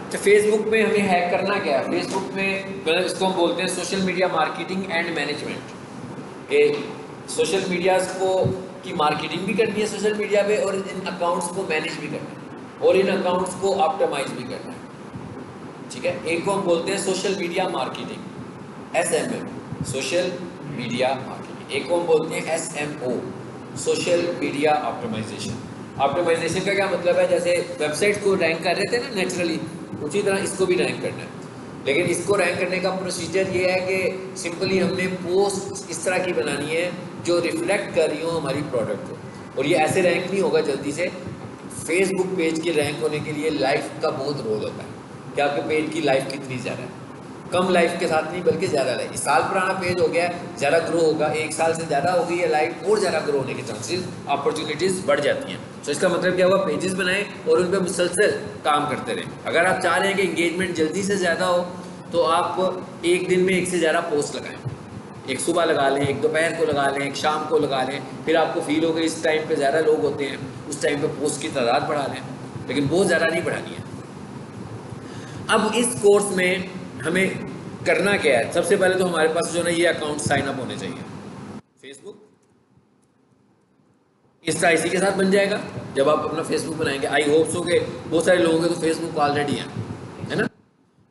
अच्छा, फेसबुक में हमें हैक करना क्या है? फेसबुक में मतलब इसको हम बोलते हैं social media marketing and management. ये सोशल मीडिया को की मार्केटिंग भी करनी है सोशल मीडिया पे, और इन अकाउंट्स को मैनेज भी करना है, और इन अकाउंट्स को ऑप्टिमाइज भी करना है। ठीक है, एक को हम बोलते हैं social media marketing, SMM, social media marketing. एक को हम बोलते हैं SMO, social media optimisation. Optimisation का क्या मतलब है? जैसे वेबसाइट को रैंक कर रहे थे ना नेचुरली, उसी तरह इसको भी रैंक करना है। लेकिन इसको रैंक करने का प्रोसीजर ये है कि सिंपली हमने पोस्ट इस तरह की बनानी है जो रिफ्लेक्ट कर रही हो हमारी प्रोडक्ट को, और ये ऐसे रैंक नहीं होगा जल्दी से। फेसबुक पेज के रैंक होने के लिए लाइफ का बहुत रोल होता है कि आपके पेज की लाइफ कितनी ज़्यादा है। कम लाइफ के साथ नहीं बल्कि ज़्यादा लाइफ। साल पुराना पेज हो गया है, ज़्यादा ग्रो होगा। एक साल से ज़्यादा हो गई है लाइफ, और ज़्यादा ग्रो होने के चांसेस, अपॉर्चुनिटीज़ बढ़ जाती हैं। तो इसका मतलब क्या हुआ? पेजेस बनाएं और उन पर मुसलसल काम करते रहें। अगर आप चाह रहे हैं कि इंगेजमेंट जल्दी से ज़्यादा हो, तो आप एक दिन में एक से ज़्यादा पोस्ट लगाएं। एक सुबह लगा लें, एक दोपहर को लगा लें, एक शाम को लगा लें। फिर आपको फील होगा इस टाइम पे ज़्यादा लोग होते हैं, उस टाइम पे पोस्ट की तादाद बढ़ा लें, लेकिन बहुत ज़्यादा नहीं बढ़ानी है। अब इस कोर्स में हमें करना क्या है? सबसे पहले तो हमारे पास जो ना ये अकाउंट साइन अप होने चाहिए। फेसबुक इसी के साथ बन जाएगा जब आप अपना फेसबुक बनाएंगे। आई होप सो के बहुत सारे लोगों के तो फेसबुक ऑलरेडी है ना।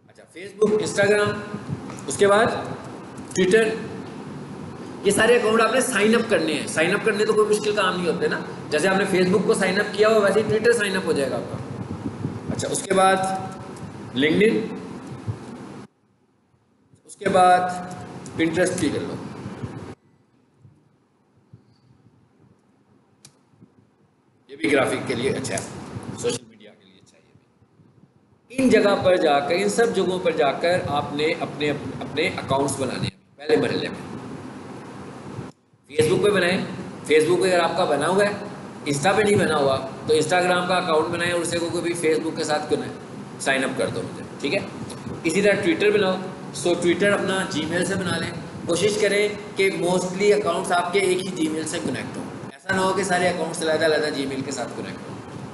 अच्छा, फेसबुक, इंस्टाग्राम, उसके बाद ट्विटर, ये सारे अकाउंट आपने साइन अप करने हैं। साइन अप करने तो कोई मुश्किल काम नहीं होते ना। जैसे आपने फेसबुक को साइन अप किया हो वैसे ही ट्विटर साइन अप हो जाएगा आपका। अच्छा, उसके बाद लिंक्डइन, उसके बाद पिंटरेस्ट भी कर लो। ये भी ग्राफिक के लिए अच्छा है, सोशल मीडिया के लिए अच्छा है। इन जगह पर जाकर, इन सब जगहों पर जाकर आपने अपने अपने अकाउंट्स बनाने हैं। पहले मरहले में फेसबुक पे बनाएं। फेसबुक अगर आपका बना हुआ है, इंस्टा पे नहीं बना हुआ, तो इंस्टाग्राम का अकाउंट बनाएं और उसे को भी फेसबुक के साथ क्यों नहीं साइन अप कर दो मुझे। ठीक है, इसी तरह ट्विटर बनाओ। सो ट्विटर अपना जीमेल से बना लें। कोशिश करें कि मोस्टली अकाउंट्स आपके एक ही जीमेल से कनेक्ट हो। ऐसा ना हो कि सारे अकाउंट्स अलग-अलग जीमेल के साथ कनेक्ट हो।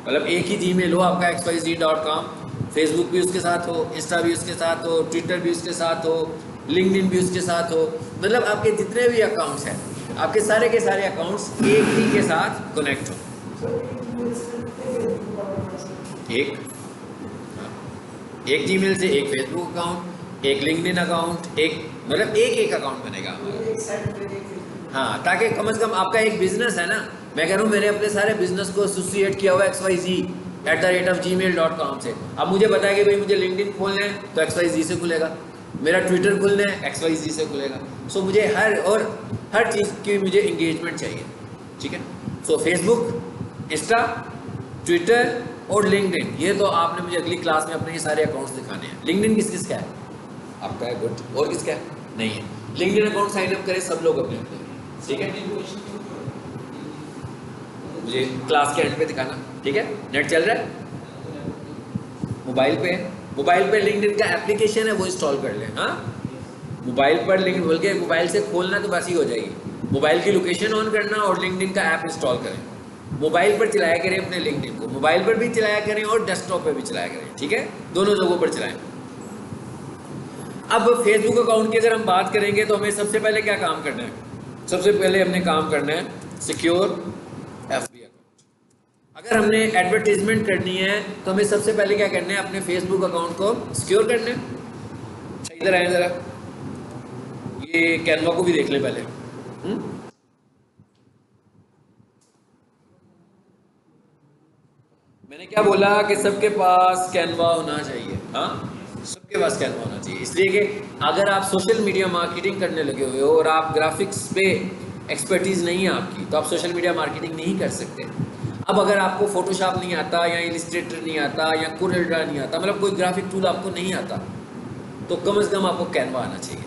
मतलब एक ही जीमेल हो आपका xyz.com, फेसबुक भी उसके साथ हो, इंस्टा भी उसके साथ हो, ट्विटर भी उसके साथ हो, लिंक्डइन भी उसके साथ हो। मतलब आपके जितने भी अकाउंट्स हैं, आपके सारे के सारे अकाउंट्स एक ही के साथ कनेक्ट हो। एक एक जीमेल से एक फेसबुक अकाउंट, एक लिंक्डइन अकाउंट, एक मतलब एक अकाउंट बनेगा हमारा। हाँ, ताकि कम से कम आपका एक बिजनेस है ना। मैं कह रहा हूँ मैंने अपने सारे बिजनेस को एसोसिएट किया हुआ xyz@gmail.com से। अब मुझे पता है कि भाई मुझे लिंक्डइन खोलना है तो XYZ से खुलेगा, मेरा ट्विटर खुलना है XYZ से खुलेगा। सो मुझे हर चीज़ की मुझे इंगेजमेंट चाहिए। ठीक है, सो फेसबुक, इंस्टा, ट्विटर और लिंक्डइन, ये तो आपने मुझे अगली क्लास में अपने ये सारे अकाउंट्स दिखाने हैं। लिंक्डइन किस का है? आपका है, गुड। और किसका है? नहीं है। लिंक्डइन अकाउंट साइन अप करें सब लोग अपने अपने। ठीक है, मुझे क्लास के एंड पे दिखाना। ठीक है, नेट चल रहा है? मोबाइल पे लिंक्डइन का एप्लीकेशन है, वो इंस्टॉल कर लें। हाँ, मोबाइल पर लिंक्डइन बोल के मोबाइल से खोलना तो बस ही हो जाएगी। मोबाइल की लोकेशन ऑन करना और लिंक्डइन का ऐप इंस्टॉल करें। मोबाइल पर चलाया करें अपने लिंक्डइन को, मोबाइल पर भी चलाया करें और डेस्कटॉप पर भी चलाया करें। ठीक है, दोनों जगहों पर चलाएं। अब फेसबुक अकाउंट की अगर हम बात करेंगे तो हमें सबसे पहले क्या काम करना है? सबसे पहले हमने काम करना है सिक्योर FB अकाउंट। अगर हमने एडवर्टीजमेंट करनी है तो हमें सबसे पहले क्या करना है? अपने फेसबुक अकाउंट को सिक्योर करना है। इधर आए ज़रा, ये कैनवा को भी देख ले पहले। मैंने क्या बोला कि सबके पास कैनवा होना चाहिए। हाँ, सबके पास कैनवा होना चाहिए, इसलिए कि अगर आप सोशल मीडिया मार्केटिंग करने लगे हुए हो और आप ग्राफिक्स पे एक्सपर्टीज़ नहीं है आपकी, तो आप सोशल मीडिया मार्केटिंग नहीं कर सकते। अब अगर आपको फोटोशॉप नहीं आता या इलिस्ट्रेटर नहीं आता या कोरेल्ड्रा नहीं आता, मतलब कोई ग्राफिक टूल आपको नहीं आता, तो कम से कम आपको कैनवा आना चाहिए।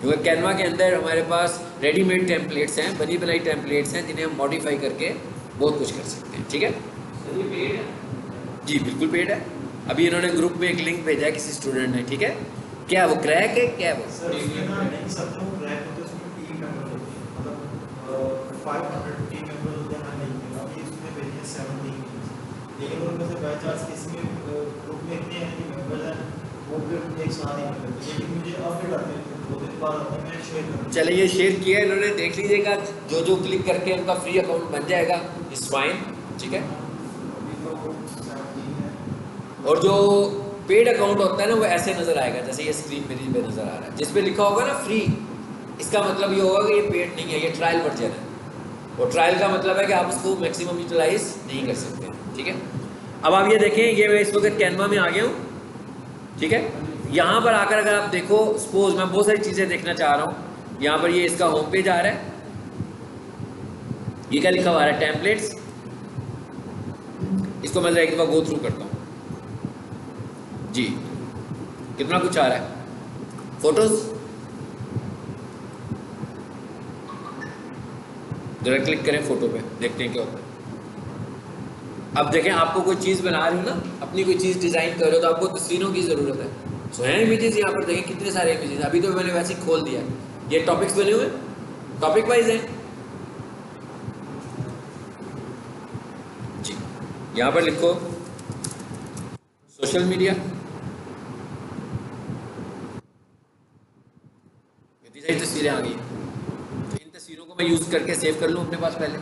क्योंकि कैनवा के अंदर हमारे पास रेडीमेड टेम्पलेट्स हैं, बनी बनाई टेम्पलेट्स हैं, जिन्हें हम मॉडिफाई करके बहुत कुछ कर सकते हैं। ठीक है जी, बिल्कुल पेड है। अभी इन्होंने ग्रुप में एक लिंक भेजा है किसी स्टूडेंट ने। ठीक है, क्या वो क्रैक है? क्या वो सर नहीं सकता हूँ क्रैक होता है, उसमें टीम मेंबर होते हैं, मतलब 500 टीम मेंबर होते हैं। नहीं, अभी उसमें भेजे 70, लेकिन उनमें से बाई चांस किसी में ग्रुप में इतने हैं कि मेंबर्स हैं साथ ही कर लेते हैं, लेकिन मुझे अपडेट आते हैं 2 दिन बाद आते हैं, मैं शेयर करूँगा। चले ये शेयर किया है इन्होंने, देख लीजिएगा, जो जो क्लिक करके उनका फ्री अकाउंट बन जाएगा इस फाइन, ठीक है। अभी तो 17 है। और जो पेड अकाउंट होता है ना वो ऐसे नज़र आएगा, जैसे ये स्क्रीन मेरी पे नज़र आ रहा है, जिस पे लिखा होगा ना फ्री, इसका मतलब ये होगा कि ये पेड नहीं है, ये ट्रायल वर्जन है। और ट्रायल का मतलब है कि आप उसको मैक्सिमम यूटिलाइज नहीं कर सकते, ठीक है। अब आप ये देखें, ये मैं इस वक्त कैनवा में आ गया हूँ, ठीक है। यहाँ पर आकर अगर आप देखो, सपोज मैं बहुत सारी चीज़ें देखना चाह रहा हूँ, यहाँ पर ये इसका होम पेज आ रहा है, ये क्या लिखा हुआ है, टेम्पलेट्स। इसको मैं एक दफ़ा गो थ्रू करता हूँ जी, कितना कुछ आ रहा है। फोटोज जरा क्लिक करें फोटो पे, देखते हैं क्या होता है। अब देखें, आपको कोई चीज़ बना रहे हो ना, अपनी कोई चीज़ डिज़ाइन कर रहे हो तो आपको तस्वीरों की ज़रूरत है। सो हैं इमेजेस, यहाँ पर देखें कितने सारे इमेजेस। अभी तो मैंने वैसे ही खोल दिया, ये टॉपिक्स बने हुए, टॉपिक वाइज हैं जी। यहाँ पर लिखो सोशल मीडिया, इतनी सारी तस्वीरें आ गई हैं, तो इन तस्वीरों को मैं यूज़ करके सेव कर लूँ अपने पास। पहले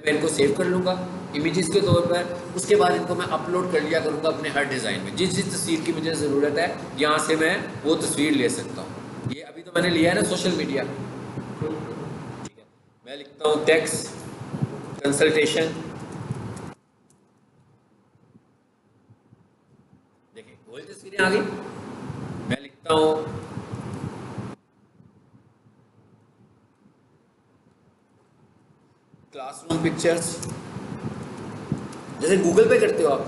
मैं इनको सेव कर लूँगा इमेजेस के तौर पर, उसके बाद इनको मैं अपलोड कर लिया करूँगा अपने हर डिज़ाइन में। जिस जिस तस्वीर की मुझे ज़रूरत है यहाँ से मैं वो तस्वीर ले सकता हूँ। ये अभी तो मैंने लिया है ना सोशल मीडिया, ठीक है। मैं लिखता हूँ टेक्स्ट कंसल्टेशन, देखिए वही तस्वीरें आ गई। मैं लिखता हूँ क्लासरूम पिक्चर्स, जैसे गूगल पे करते हो आप,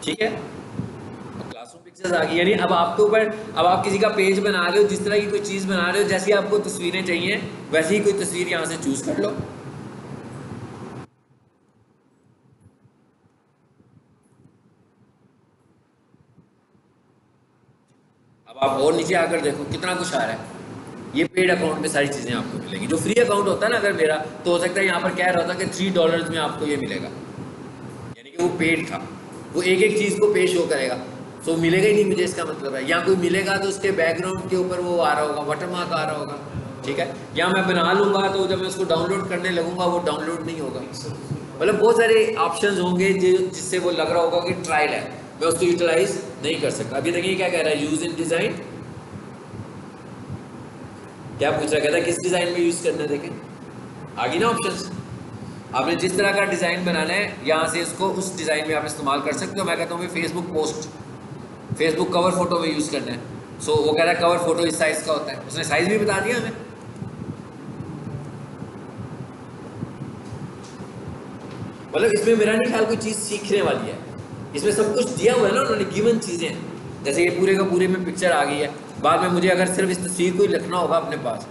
ठीक है। क्लासरूम पिक्चर्स आ गई, यानी अब आपके ऊपर, अब आप किसी का पेज बना रहे हो, जिस तरह की कोई चीज़ बना रहे हो, जैसी आपको तस्वीरें चाहिए वैसी ही कोई तस्वीर यहाँ से चूज कर लो। अब आप और नीचे आकर देखो कितना कुछ आ रहा है। ये पेड अकाउंट में सारी चीज़ें आपको मिलेंगी। जो फ्री अकाउंट होता है ना अगर मेरा, तो हो सकता है यहाँ पर कह रहा था कि $3 में आपको ये मिलेगा, यानी कि वो पेड था, वो एक एक चीज़ को पे शो करेगा, तो मिलेगा ही नहीं मुझे, इसका मतलब है। या कोई मिलेगा तो उसके बैकग्राउंड के ऊपर वो आ रहा होगा, वाटरमार्क आ रहा होगा, ठीक है। या मैं बना लूँगा तो जब मैं उसको डाउनलोड करने लगूंगा वो डाउनलोड नहीं होगा। मतलब बहुत सारे ऑप्शंस होंगे जिससे वो लग रहा होगा कि ट्रायल है, मैं उसको यूटिलाइज नहीं कर सकता। अभी देखिए क्या कह रहा है, यूज इन डिज़ाइन, क्या पूछ रहा, कहता है किस डिज़ाइन में यूज़ करना है। देखें आ गई ना ऑप्शंस, आपने जिस तरह का डिज़ाइन बनाना है यहाँ से इसको उस डिज़ाइन में आप इस्तेमाल कर सकते हो। मैं कहता हूँ Facebook post, Facebook cover photo में यूज़ करना है, सो वो कह रहा है कवर फोटो इस साइज़ का होता है, उसने साइज़ भी बता दिया हमें। मतलब इसमें मेरा नहीं ख्याल कोई चीज़ सीखने वाली है, इसमें सब कुछ दिया हुआ है ना उन्होंने, गिवन चीज़ें। जैसे ये पूरे का पूरे में पिक्चर आ गई है, बाद में मुझे अगर सिर्फ इस तस्वीर को ही रखना होगा अपने पास,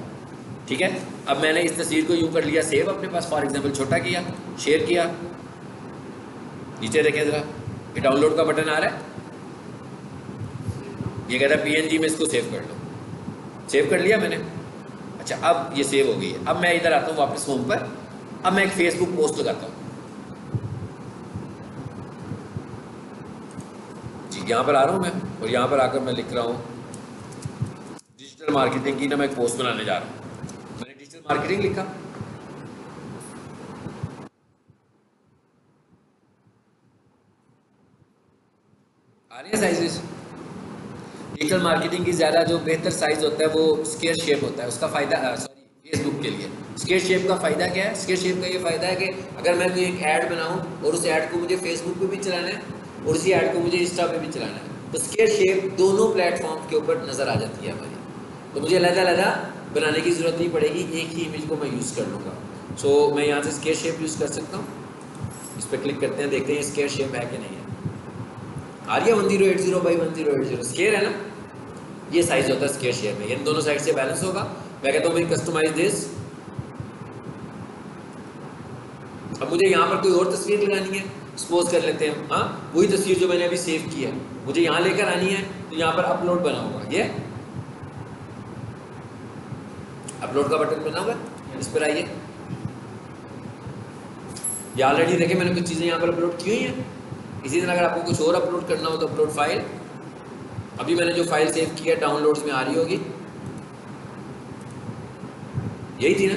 ठीक है। अब मैंने इस तस्वीर को यूँ कर लिया सेव अपने पास, फॉर एग्जांपल छोटा किया, शेयर किया, नीचे देखें ज़रा ये डाउनलोड का बटन आ रहा है, ये कहता है PNG में इसको सेव कर लो, सेव कर लिया मैंने। अच्छा अब ये सेव हो गई है। अब मैं इधर आता हूँ वापस होम पर, अब मैं एक फेसबुक पोस्ट लगाता हूँ जी, यहाँ पर आ रहा हूँ मैं, और यहाँ पर आकर मैं लिख रहा हूँ डिजिटल मार्केटिंग की ना मैं एक पोस्ट बनाने जा रहा हूँ। मैंने डिजिटल मार्केटिंग लिखा, आ रही है साइजेस। डिजिटल मार्केटिंग की ज़्यादा जो बेहतर साइज होता है वो स्क्वायर शेप होता है, उसका फ़ायदा, सॉरी फेसबुक के लिए स्क्वायर शेप का फ़ायदा क्या है, स्क्वायर शेप का ये फ़ायदा है कि अगर मैं कोई एक ऐड बनाऊँ और उस ऐड को मुझे फेसबुक पे भी चलाना है और उसी ऐड को मुझे इंस्टा पे भी चलाना है, तो स्क्वायर शेप दोनों प्लेटफॉर्म के ऊपर नज़र आ जाती है हमारी, तो मुझे अलग-अलग बनाने की ज़रूरत नहीं पड़ेगी, एक ही इमेज को मैं यूज़ कर लूँगा। सो मैं यहाँ से स्क्वायर शेप यूज़ कर सकता हूँ, इस पर क्लिक करते हैं, देखते हैं स्क्वायर शेप है कि नहीं है। आ रही है 1080 बाई 1080 स्क्वायर है ना, ये साइज होता है स्क्वायर शेप में, इन दोनों साइड से बैलेंस होगा। मैं कहता हूँ भाई कस्टमाइज दिस। अब मुझे यहाँ पर कोई और तस्वीर लगानी है, सपोज कर लेते हैं, हाँ वही तस्वीर जो मैंने अभी सेव की है मुझे यहाँ लेकर आनी है, तो यहाँ पर अपलोड बना होगा, ये अपलोड का बटन बना हुआ है, इस पर आइए। ये ऑलरेडी देखें मैंने कुछ चीज़ें यहाँ पर अपलोड की हुई हैं। इसी तरह अगर आपको कुछ और अपलोड करना हो तो अपलोड फाइल, अभी मैंने जो फाइल सेव की है डाउनलोड्स में आ रही होगी, यही थी ना,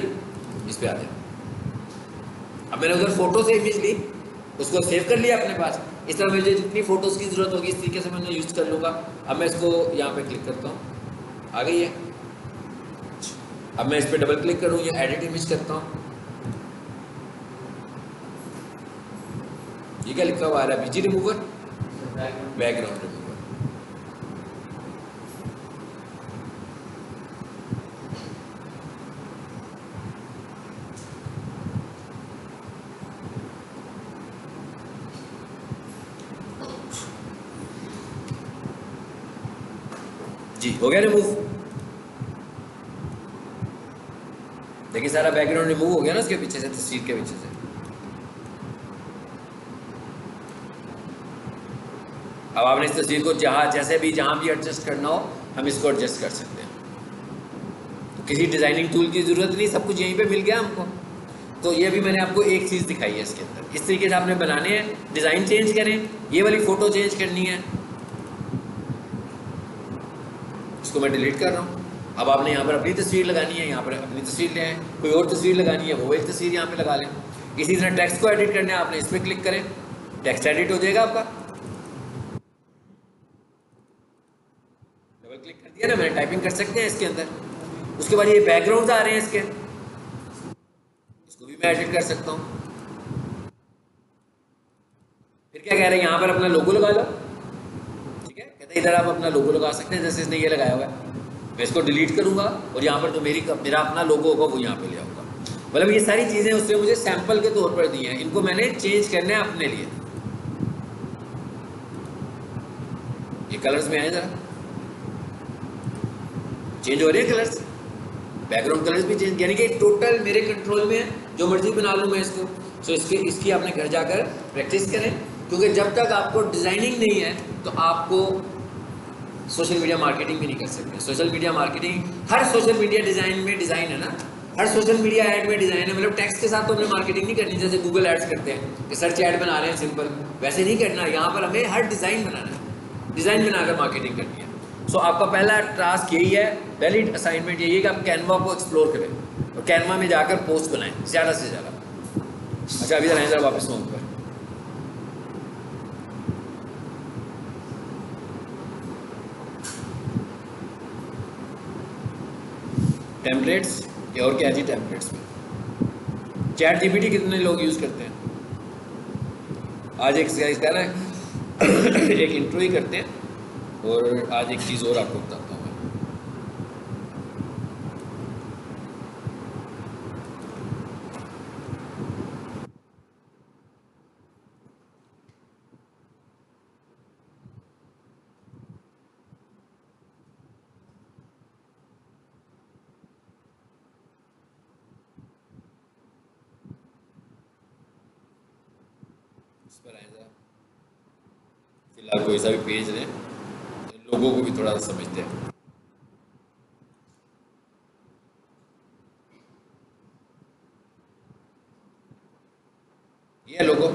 इस पे आ जाए। अब मैंने उधर फोटो से इमेज ली, उसको सेव कर लिया अपने पास। इस तरह मुझे जितनी फोटोज़ की ज़रूरत होगी इस तरीके से मैं यूज़ कर लूँगा। अब मैं इसको यहाँ पे क्लिक करता हूँ, आ गई है। अब मैं इस पर डबल क्लिक करूँ या एडिट इमेज करता हूँ, ये क्या लिखा हुआ आ रहा है, बीजी रिमूवर, बैकग्राउंड रिमूवर। जी हो गया रिमूव। देखिए सारा बैकग्राउंड रिमूव हो गया ना उसके पीछे से, तस्वीर के पीछे से। अब आपने इस तस्वीर को जहाँ भी एडजस्ट करना हो हम इसको एडजस्ट कर सकते हैं। तो किसी डिज़ाइनिंग टूल की ज़रूरत नहीं, सब कुछ यहीं पे मिल गया हमको। तो ये भी मैंने आपको एक चीज़ दिखाई है इसके अंदर। इस तरीके से आपने बनाने हैं, डिज़ाइन चेंज करें, ये वाली फ़ोटो चेंज करनी है, इसको मैं डिलीट कर रहा हूँ। अब आपने यहाँ पर अपनी तस्वीर लगानी है, यहाँ पर अपनी तस्वीर ले आए, कोई और तस्वीर लगानी है वो एक तस्वीर यहाँ पे लगा लें। इसी तरह टेक्स्ट को एडिट करना है, आपने इस पर क्लिक करें, टेक्स्ट एडिट हो जाएगा आपका। डबल क्लिक कर दिया ना मैंने, टाइपिंग कर सकते हैं इसके अंदर। उसके बाद ये बैकग्राउंड आ रहे हैं इसके, इसको भी मैं एडिट कर सकता हूँ। फिर क्या कह रहे हैं, यहाँ पर अपना लोगो लगा लो, ठीक है। कहते हैं इधर आप अपना लोगो लगा सकते हैं, जैसे इसने ये लगाया हुआ है। मैं इसको डिलीट करूँगा और यहाँ पर जो मेरा अपना लोगो होगा वो यहाँ पे ले आऊँगा। मतलब ये सारी चीज़ें उसने मुझे सैंपल के तौर पर दी हैं, इनको मैंने चेंज करना है अपने लिए। ये कलर्स में आए जरा, चेंज हो रहे हैं कलर्स, बैकग्राउंड कलर्स भी चेंज, यानी कि टोटल मेरे कंट्रोल में है, जो मर्जी बना लूँ मैं इसको। सो इसकी आपने घर जाकर प्रैक्टिस करें, क्योंकि जब तक आपको डिज़ाइनिंग नहीं है तो आपको सोशल मीडिया मार्केटिंग भी नहीं कर सकते। सोशल मीडिया मार्केटिंग, हर सोशल मीडिया डिज़ाइन में डिज़ाइन है ना, हर सोशल मीडिया ऐड में डिज़ाइन है। मतलब टेक्स्ट के साथ तो हमें मार्केटिंग नहीं करनी, जैसे गूगल एड्स करते हैं कि सर्च ऐड बना रहे हैं सिंपल, वैसे नहीं करना। यहाँ पर हमें हर डिज़ाइन बनाना है, डिज़ाइन बनाकर मार्केटिंग करनी है। सो आपका पहला टास्क यही है, पहली असाइनमेंट यही है कि आप कैनवा को एक्सप्लोर करें और कैनवा में जाकर पोस्ट बनाएं ज़्यादा से ज़्यादा। अच्छा अभी जरा वापस होम पर, टेम्पलेट्स या और क्या जी, टेम्पलेट्स में चैट जीपीटी कितने लोग यूज़ करते हैं? आज एक इसका ना एक इंट्रो ही करते हैं, और आज एक चीज़ और आपको बताता हूँ मैं। इस पर आएगा, फिलहाल कोई सा भी पेज लें, लोगों को भी थोड़ा सा समझते हैं। ये लोगो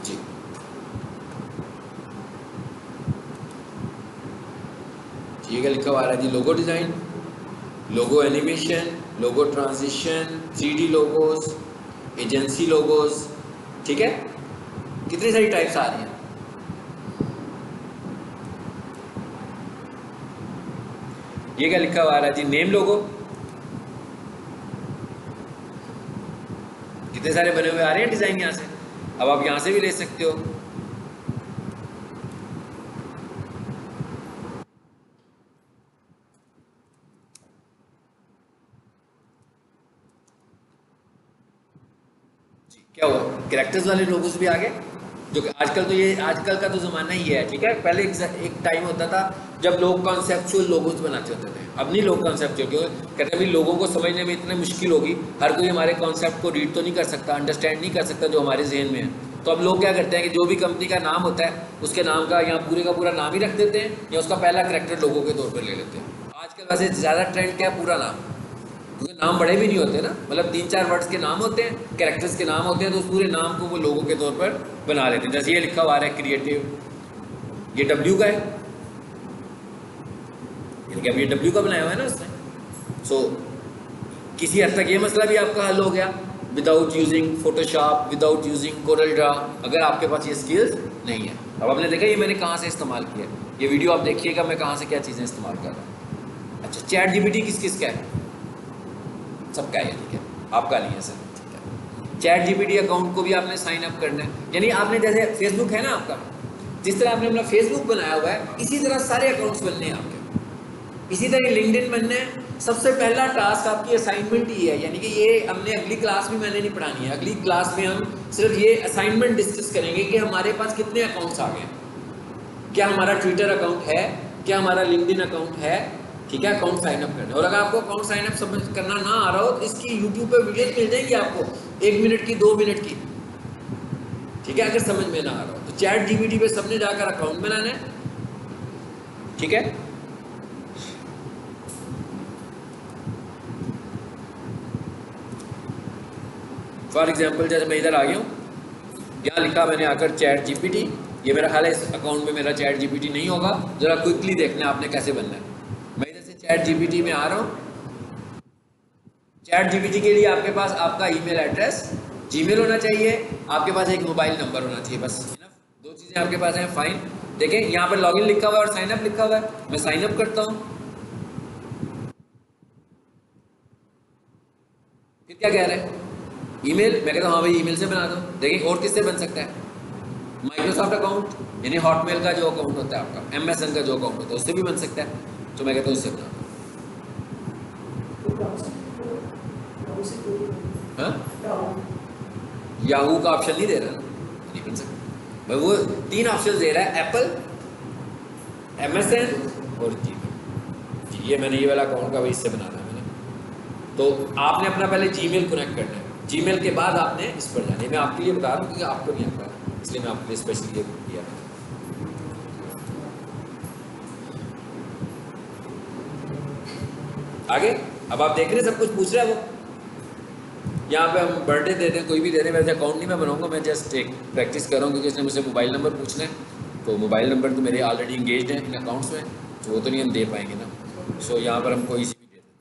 जी, ये क्या लिखा हुआ आ रहा है जी, logo design, logo animation, logo transition, 3D logos, agency logos, ठीक है। कितनी सारी टाइप्स आ रही हैं। ये क्या लिखा हुआ आ रहा है जी, नेम लोगो, कितने सारे बने हुए आ रहे हैं डिज़ाइन यहाँ से। अब आप यहाँ से भी ले सकते हो। क्या हुआ, कैरेक्टर्स वाले लोगोस भी आ गए, जो कि आजकल का तो ज़माना ही है, ठीक है। पहले एक टाइम होता था जब लोग कॉन्सेप्चुअल लोगोस बनाते होते थे, अब नहीं लोग कॉन्सेप्चुअल, क्यों कहते हैं भाई लोगों को समझने में इतनी मुश्किल होगी, हर कोई हमारे कॉन्सेप्ट को रीड तो नहीं कर सकता, अंडरस्टैंड नहीं कर सकता जो हमारे जहन में है। तो अब लोग क्या करते हैं कि जो भी कंपनी का नाम होता है उसके नाम का यहाँ पूरे का पूरा नाम ही रख देते हैं, या उसका पहला कैरेक्टर लोगों के तौर पर ले लेते हैं। आजकल वैसे ज़्यादा ट्रेंड क्या है, पूरा नाम, क्योंकि नाम बड़े भी नहीं होते ना, मतलब 3-4 वर्ड्स के नाम होते हैं, कैरेक्टर्स के नाम होते हैं, तो उस पूरे नाम को वो लोगों के तौर पर बना लेते हैं। जैसे ये लिखा हुआ है क्रिएटिव, ये डब्ल्यू का है, यानी कि अब ये डब्ल्यू का बनाया हुआ है ना उसने। सो किसी हद तक ये मसला भी आपका हल हो गया without using Photoshop, without using Corel Draw, अगर आपके पास ये स्किल्स नहीं है। अब आपने देखा ये मैंने कहाँ से इस्तेमाल किया, ये वीडियो आप देखिएगा मैं कहाँ से क्या चीज़ें इस्तेमाल कर रहा हूँ। अच्छा, चैट जीपीटी किस किस का है? सबका है, ठीक है, आपका नहीं है सर, ठीक है। चैट जीपीटी अकाउंट को भी आपने साइन अप करना है, यानी आपने जैसे फेसबुक है ना आपका, जिस तरह आपने अपना फेसबुक बनाया हुआ है इसी तरह सारे अकाउंट्स बनने हैं आपके, इसी तरह लिंक्डइन बनना है। सबसे पहला टास्क आपकी असाइनमेंट ही है, यानी कि ये हमने अगली क्लास में मैंने नहीं पढ़ानी है, अगली क्लास में हम सिर्फ ये असाइनमेंट डिस्कस करेंगे कि हमारे पास कितने अकाउंट्स आ गए, क्या हमारा ट्विटर अकाउंट है, क्या हमारा लिंक्डइन अकाउंट है, ठीक है, अकाउंट साइन अप करना है। और अगर आपको अकाउंट साइन अप समझ करना ना आ रहा हो तो इसकी यूट्यूब पे वीडियोस मिल जाएंगी आपको 1 मिनट की, 2 मिनट की, ठीक है, अगर समझ में ना आ रहा हो तो। चैट जीपीटी पे सबने जाकर अकाउंट बनाना है, ठीक है। फॉर एग्जाम्पल जैसे मैं इधर आ गया हूँ, यहाँ लिखा मैंने आकर चैट जीपीटी, ये मेरा हाल है, इस अकाउंट में मेरा चैट जीपीटी नहीं होगा, जरा क्विकली देखना आपने कैसे बनना है। मैं इधर से चैट जीपीटी में आ रहा हूँ। चैट जीपीटी के लिए आपके पास आपका ईमेल एड्रेस, जीमेल होना चाहिए, आपके पास एक मोबाइल नंबर होना चाहिए, बस इनफ। 2 चीज़ें आपके पास हैं, फाइन। देखें यहाँ पर लॉगिन लिखा हुआ है और साइन अप लिखा हुआ है, मैं साइन अप करता हूँ। फिर क्या कह रहे हैं, ईमेल, मैं कहता हूँ हाँ भाई ईमेल से बना दो। देखिए और किससे बन सकता है, माइक्रोसॉफ्ट अकाउंट यानी हॉटमेल का जो अकाउंट होता है आपका, एमएसएन का जो अकाउंट होता है उससे भी बन सकता है, तो मैं कहता हूँ उससे बना दो। हाँ, याहू का ऑप्शन नहीं दे रहा ना, नहीं बन सकता भाई, वो 3 ऑप्शन दे रहा है, एप्पल, एमएसएन और जीमेल। ये मैंने ये वाला अकाउंट का भाई इससे बनाना है मैंने, तो आपने अपना पहले जीमेल कनेक्ट करना है, जीमेल के बाद आपने इस पर जाना है। मैं आपके लिए बता रहा हूँ क्योंकि आपको नहीं आता, इसलिए मैं आपके लिए स्पेशली ये किया। आगे अब आप देख रहे हैं सब कुछ पूछ रहा है वो, यहाँ पे हम बर्थडे दे दें, कोई भी दे दें, वैसे अकाउंट नहीं मैं बनाऊंगा, मैं जस्ट एक प्रैक्टिस कर रहा हूँ क्योंकि इसने मुझसे मोबाइल नंबर पूछना है, तो मोबाइल नंबर तो मेरे ऑलरेडी इंगेज्ड हैं इन अकाउंट्स में, तो वो तो नहीं हम दे पाएंगे ना। सो यहाँ पर हम कोई सी भी दे देते हैं।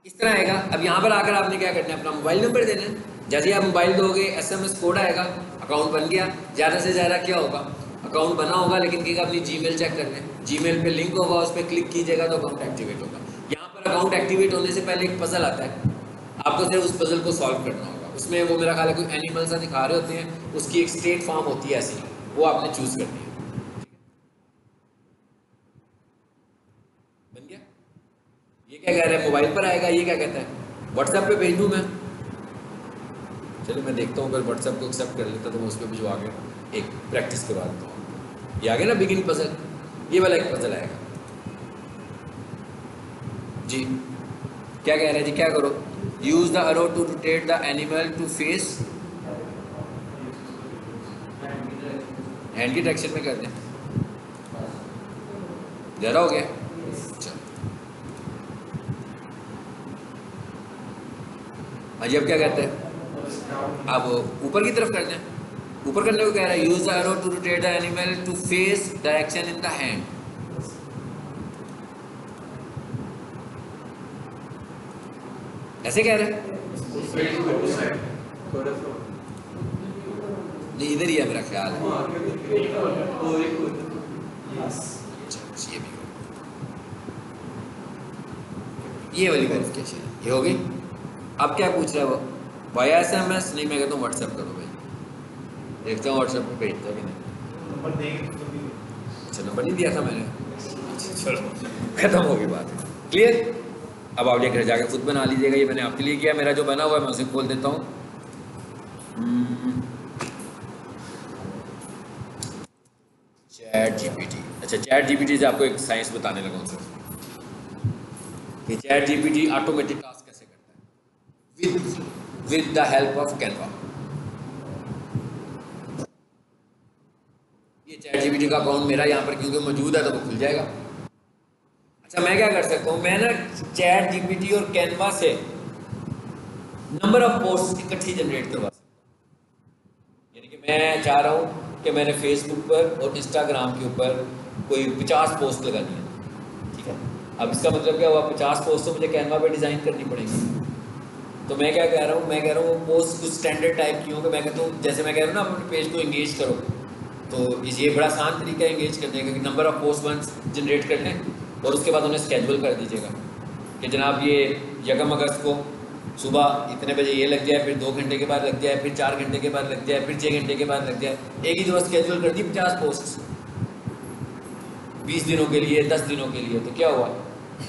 इस तरह आएगा। अब यहाँ पर आकर आपने क्या करना है, अपना मोबाइल नंबर देना है। जैसे आप मोबाइल दोगे एसएमएस कोड आएगा, अकाउंट बन गया। ज़्यादा से ज़्यादा क्या होगा, अकाउंट बना होगा, लेकिन क्या अपनी जीमेल चेक करना है, जीमेल पे लिंक होगा, उस पर क्लिक कीजिएगा तो अकाउंट एक्टिवेट होगा। यहाँ पर अकाउंट एक्टिवेट होने से पहले एक पजल आता है, आपको सिर्फ उस पजल को सॉल्व करना होगा। उसमें वो मेरा ख्याल है कोई एनिमल सा दिखा रहे होते हैं, उसकी एक स्टेट फॉर्म होती है ऐसी, वो आपने चूज़ करनी है। बन गया। ये क्या कह रहा है, मोबाइल पर आएगा, ये क्या कहता है व्हाट्सएप पे भेज दूँ मैं। चलो मैं देखता हूँ, अगर व्हाट्सएप को एक्सेप्ट कर लेता तो मैं उस पर भिजवा के एक प्रैक्टिस करवा देता हूँ। ये आ गया ना बिगिन पजल, ये वाला एक पजल आएगा जी। क्या कह रहा है जी, क्या करो, use the arrow to rotate the animal to face, hand की डायरेक्शन में कर दें, ज़्यादा हो गया। चलो अजी अब क्या कहते हैं, अब ऊपर की तरफ करते हैं, ऊपर करने को कह रहा है, use the arrow to rotate the animal to face direction in the hand. ऐसे कह रहे हैं, नहीं इधर ही है मेरा ख्याल है। ये भी ये वाली वेरिफिकेशन ये हो गई। अब क्या पूछ रहा है वो, वाया एसएमएस, नहीं मैं कहता हूँ व्हाट्सएप करो भाई, देखता हूँ व्हाट्सएप पे भेजता कि नहीं। अच्छा नंबर नहीं दिया था मैंने, चलो खत्म हो गई बात, क्लियर। अब आप लेकर जाकर खुद बना लीजिएगा, ये मैंने आपके लिए किया, मेरा जो बना हुआ है मैं उसे खोल देता हूँ। चैट जीपीटी, अच्छा चैट जीपीटी से आपको एक साइंस बताने लगा हूँ सर कि चैट जीपीटी ऑटोमेटिक टास्क कैसे करता है with the help of Canva. ये चैट जीपीटी का अकाउंट मेरा यहाँ पर क्योंकि मौजूद है तो वो खुल जाएगा। अच्छा, मैं क्या कर सकता हूँ, मैं ना चैट जीपीटी और कैनवा से नंबर ऑफ पोस्ट इकट्ठी जनरेट करवा सकता हूँ। यानी कि मैं चाह रहा हूँ कि मैंने फेसबुक पर और इंस्टाग्राम के ऊपर कोई 50 पोस्ट लगानी है, ठीक है। अब इसका मतलब क्या हुआ, 50 पोस्ट तो मुझे कैनवा पे डिज़ाइन करनी पड़ेगी। तो मैं क्या कह रहा हूँ, मैं कह रहा हूँ वो पोस्ट कुछ स्टैंडर्ड टाइप की हो, कि मैं कहता हूँ जैसे मैं कह रहा हूँ ना अपने पेज को एंगेज करो, तो ये बड़ा आसान तरीका है एंगेज करने का कि number of post once generate कर लें और उसके बाद उन्हें स्केड्यूल कर दीजिएगा कि जनाब ये 1 अगस्त को सुबह इतने बजे ये लग जाए, फिर 2 घंटे के बाद लग जाए, फिर 4 घंटे के बाद लग जाए, फिर 6 घंटे के बाद लग जाए। एक ही दो स्केड्यूल कर दी 50 पोस्ट 20 दिनों के लिए, 10 दिनों के लिए, तो क्या हुआ,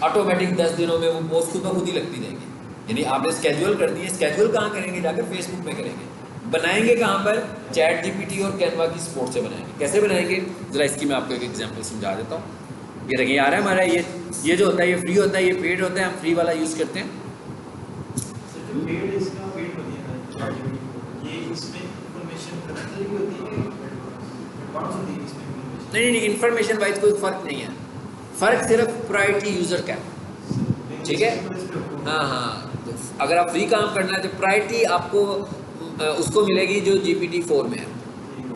ऑटोमेटिक 10 दिनों में वो पोस्ट खुद ब खुद ही लगती रहेगी। यानी आपने स्केड्यूल कर दिए। स्केड्यूल कहाँ करेंगे, जाकर फेसबुक में करेंगे। बनाएंगे कहाँ पर, चैट जीपीटी और कैनवा की सपोर्ट से बनाएंगे। कैसे बनाएंगे, ज़रा इसकी मैं आपको एक एग्जांपल समझा देता हूँ। ये देखिए आ रहा है हमारा, ये जो होता है ये फ्री होता है, ये पेड होता है, हम फ्री वाला यूज़ करते हैं। सर जो पेड है इसका पेड बनिएगा, ये इसमें इंफॉर्मेशन कलेक्ट होती है, एडवांस होती है इसमें इंफॉर्मेशन। नहीं, इन्फॉर्मेशन वाइज कोई फ़र्क नहीं है, फ़र्क सिर्फ प्रायोरिटी यूज़र का है, ठीक है। हाँ, तो अगर आप फ्री काम करना है तो प्रायोरिटी आपको उसको मिलेगी जो GPT-4 में है,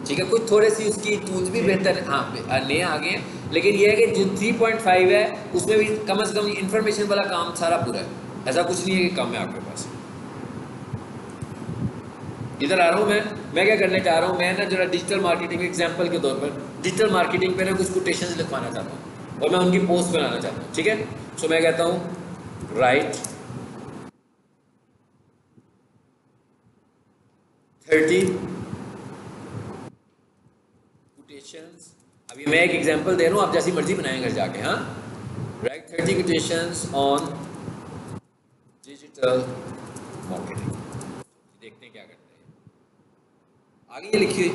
ठीक है। कुछ थोड़े सी उसकी टूल्स भी बेहतर हैं, हाँ नए आ गए हैं, लेकिन ये है कि जो 3.5 है उसमें भी कम से कम इन्फॉर्मेशन वाला काम सारा पूरा है। ऐसा कुछ नहीं है कि कम है आपके पास। इधर आ रहा हूँ मैं क्या करने चाह रहा हूँ, मैं ना जरा डिजिटल मार्केटिंग एग्जाम्पल के तौर पर डिजिटल मार्केटिंग पे ना कुछ कोटेशंस लिखवाना चाहता हूँ और मैं उनकी पोस्ट बनाना चाहता हूँ, ठीक है। सो मैं कहता हूँ राइट 30 कोटेशंस। अभी मैं एक एग्जांपल दे रहा हूँ, आप जैसी मर्जी बनाएं घर जाके। हाँ, right 30 quotations on digital marketing. देखते हैं क्या करते हैं। आगे ये लिखिए,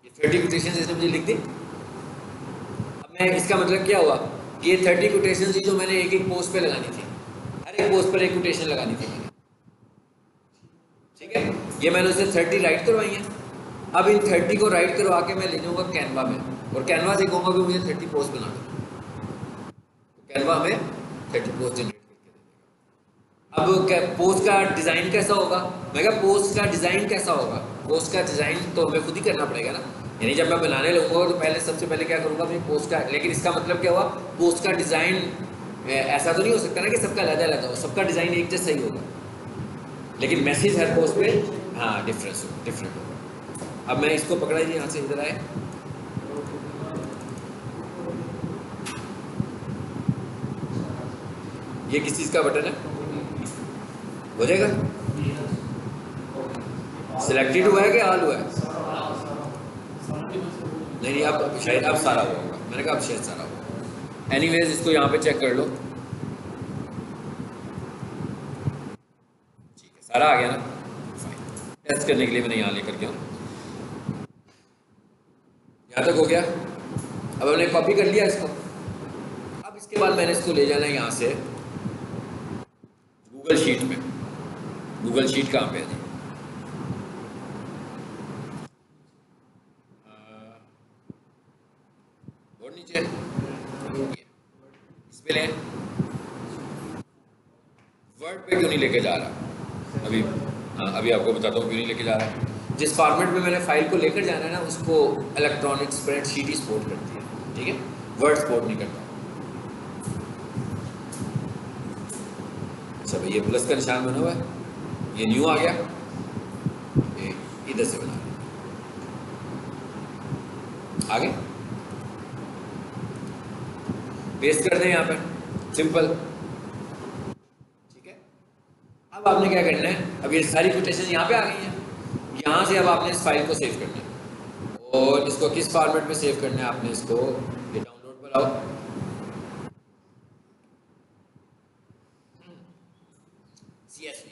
ये 30 कोटेशंस इसने मुझे लिख दी। अब मैं इसका मतलब क्या हुआ कि ये 30 कोटेशंस जो मैंने एक एक पोस्ट पे लगानी थी, हर एक पोस्ट पर एक कोटेशन लगानी थी मैंने, ठीक है। ये मैंने उसे 30 राइट करवाई है। अब इन 30 को राइट करवा के मैं ले जाऊँगा कैनवा में और कैनवा से कहूँगा कि मुझे 30 पोस्ट बना दो। तो कैनवा में 30 पोस्ट जनरेट करके देगा। अब पोस्ट का डिज़ाइन कैसा होगा, मैं क्या पोस्ट का डिज़ाइन कैसा होगा, पोस्ट का डिज़ाइन तो हमें खुद ही करना पड़ेगा ना। यानी जब मैं बनाने लगूंगा तो पहले सबसे पहले क्या करूँगा, मैं पोस्ट का, लेकिन इसका मतलब क्या हुआ, पोस्ट का डिज़ाइन ऐसा तो नहीं हो सकता ना कि सबका अलग अलग हो, सबका डिज़ाइन एक जैसा ही होगा, लेकिन मैसेज हर पोस्ट पे हाँ डिफरेंट होगा। अब मैं इसको पकड़ा जी, यहाँ से इधर आए, ये किस चीज़ का बटन है, हो जाएगा। सिलेक्टेड हुआ है कि ऑल हुआ है, नहीं अब शायद अब सारा हुआ होगा, मैंने कहा अब शायद सारा हुआ। एनीवेज इसको यहाँ पे चेक कर लो, ठीक है सारा आ गया ना। टेस्ट करने के लिए मैंने यहाँ लेकर गया, यहाँ तक हो गया। अब हमने कॉपी कर लिया इसको। अब इसके बाद मैंने इसको ले जाना है यहाँ से गूगल शीट में। गूगल शीट कहाँ पे है जी, और नीचे इस पे लें। वर्ड पे क्यों नहीं लेके जा रहा अभी, हाँ अभी आपको बताता हूँ क्यों नहीं लेके जा रहा। जिस फॉर्मेट में मैंने फाइल को लेकर जाना है ना, उसको इलेक्ट्रॉनिक स्प्रेडशीट ही सपोर्ट करती है, ठीक है, वर्ड सपोर्ट नहीं करता। अच्छा भाई ये प्लस का निशान बना हुआ है, ये न्यू आ गया, ये इधर से बना आगे पेस्ट कर दें यहाँ पर, सिंपल, ठीक है। अब आपने क्या करना है, अब ये सारी कोटेशन यहाँ पे आ गई हैं, यहाँ से अब आपने इस फाइल को सेव करना है और इसको किस फॉर्मेट में सेव करना है, आपने इसको ये डाउनलोड पर आओ, CSV।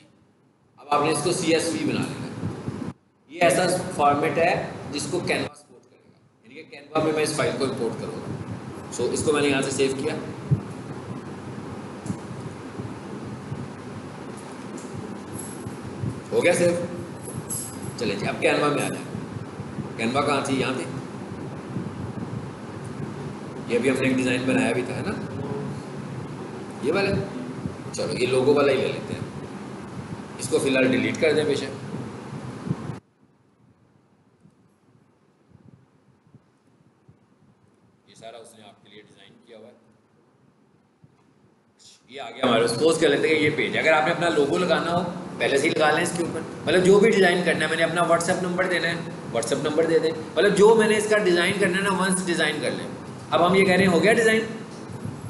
अब आपने इसको CSV बना लेना है। ये ऐसा फॉर्मेट है जिसको कैनवा सपोर्ट करेगा, यानी कि कैनवा में मैं इस फाइल को इंपोर्ट करूँगा। सो इसको मैंने यहाँ से सेव किया, हो गया सेव। चले जी अब कैनवा में आ जाए। कैनवा कहाँ थी, यहाँ थी, ये भी हमने एक डिज़ाइन बनाया भी था, है ना, ये वाला। चलो ये लोगो वाला ही ले लेते हैं, इसको फिलहाल डिलीट कर दें बेशक। ये सारा उसने आपके लिए डिज़ाइन किया हुआ है। ये आ गया हमारे, सपोज कर लेते हैं कि ये पेज, अगर आपने अपना लोगो लगाना हो पहले से ही लगा लें इसके ऊपर, मतलब जो भी डिज़ाइन करना है, मैंने अपना व्हाट्सएप नंबर देना है, व्हाट्सएप नंबर दे दें, मतलब जो मैंने इसका डिज़ाइन करना है ना, वंस डिज़ाइन कर लें। अब हम ये कह रहे हैं हो गया डिज़ाइन,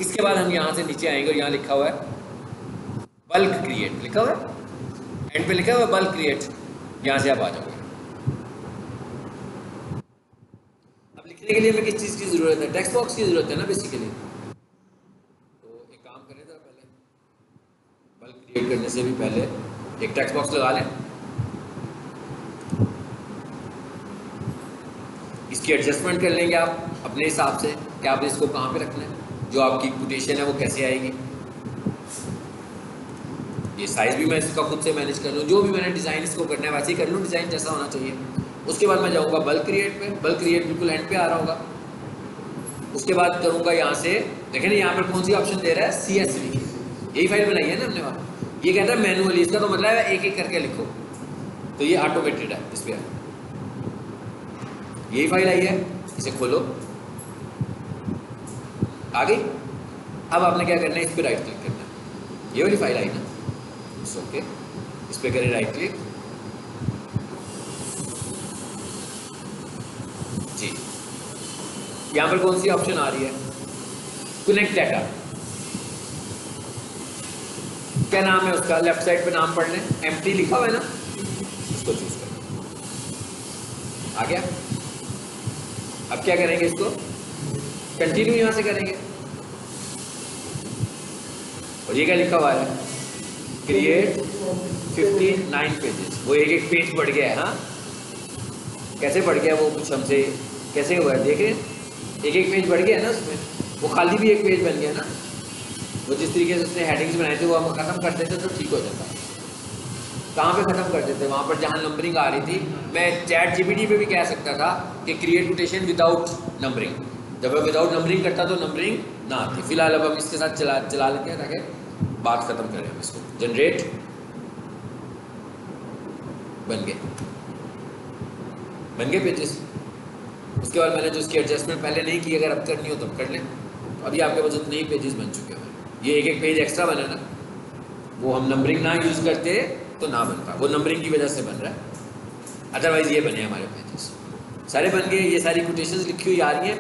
इसके बाद हम यहाँ से नीचे आएंगे और यहाँ लिखा हुआ है बल्क क्रिएट, लिखा हुआ है एंड पे लिखा हुआ है बल्क क्रिएट, यहाँ से आप आ जाओगे। अब लिखने के लिए हमें किस चीज़ की ज़रूरत है, टेक्स्ट बॉक्स की ज़रूरत है ना बेसिकली। तो एक काम करें जरा, पहले बल्क क्रिएट करने से भी पहले एक टेक्स्ट बॉक्स लगा लें। इसकी एडजस्टमेंट कर लेंगे आप अपने हिसाब से कि आपने इसको कहाँ पे रखना है, जो आपकी कोटेशन है वो कैसे आएगी। ये साइज़ भी मैं इसका खुद से मैनेज कर लूँ, जो भी मैंने डिज़ाइन इसको करना है वैसे ही कर लूँ, डिज़ाइन जैसा होना चाहिए। उसके बाद मैं जाऊँगा बल्क क्रिएट पे, बल्क क्रिएट बिल्कुल एंड पे आ रहा होगा। उसके बाद करूँगा यहाँ से, देखें ना यहाँ पर कौन सी ऑप्शन दे रहा है, CSV की, यही फाइल बनाई है ना हमने वहाँ। ये कहता है मैनुअली, इसका तो मतलब है एक एक करके लिखो, तो ये ऑटोमेटेड है। इस पर यही फाइल आई है, इसे खोलो, आ गई। अब आपने क्या करना है, इस पर राइट क्लिक करना है, ये वाली फाइल आई ना, ओके, इस पर करें राइट क्लिक जी। यहाँ पर कौन सी ऑप्शन आ रही है, कनेक्ट डाटा, क्या नाम है उसका, लेफ्ट साइड पे नाम पढ़ लें, एम्प्टी लिखा हुआ है ना, इसको चूज करें, आ गया। अब क्या करेंगे, इसको कंटिन्यू यहां से करेंगे, और ये क्या लिखा हुआ है, क्रिएट 59 पेजेस, वो एक एक पेज बढ़ गया है। हाँ, कैसे बढ़ गया वो कुछ हमसे कैसे हुआ है, देखें एक एक पेज बढ़ गया है ना उसमें, वो खाली भी एक पेज बन गया ना। वो जिस तरीके से उसने हेडिंग्स बनाए थे वो हम खत्म कर देते तो ठीक हो जाता। कहाँ पे ख़त्म कर देते, वहाँ पर जहाँ नंबरिंग आ रही थी। मैं चैट GPT पे भी कह सकता था कि क्रिएट कोटेशन विदाउट नंबरिंग, जब मैं विदाउट नंबरिंग करता तो नंबरिंग ना आती। फिलहाल अब हम इसके साथ चला लेते हैं ताकि बात ख़त्म करें हम इसको। जनरेट बन गए पेजेस। उसके बाद मैंने जो उसकी एडजस्टमेंट पहले नहीं की, अगर अब करनी हो तो कर लें। तो अभी आपके पास उतने ही पेजेस बन चुके हैं। ये एक एक पेज एक्स्ट्रा बना ना, वो हम नंबरिंग ना यूज़ करते तो ना बनता, वो नंबरिंग की वजह से बन रहा है, अदरवाइज ये बने हमारे पेजेस सारे बन गए। ये सारी कोटेशंस लिखी हुई आ रही हैं।